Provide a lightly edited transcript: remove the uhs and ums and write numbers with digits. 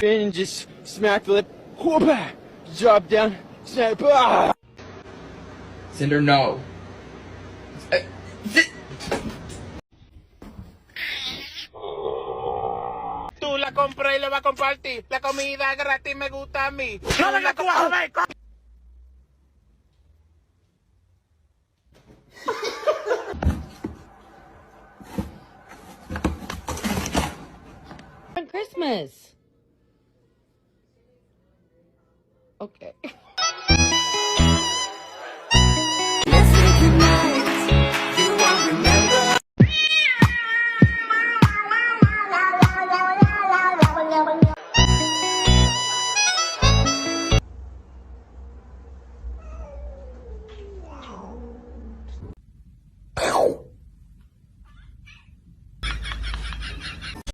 And just smack the lip. Whoop! Drop down. Snap. Ah! Cinder, no. Tú la compré y la vas a compartir. La comida gratis me gusta a mí. No venga tú a joder. On Christmas. Okay.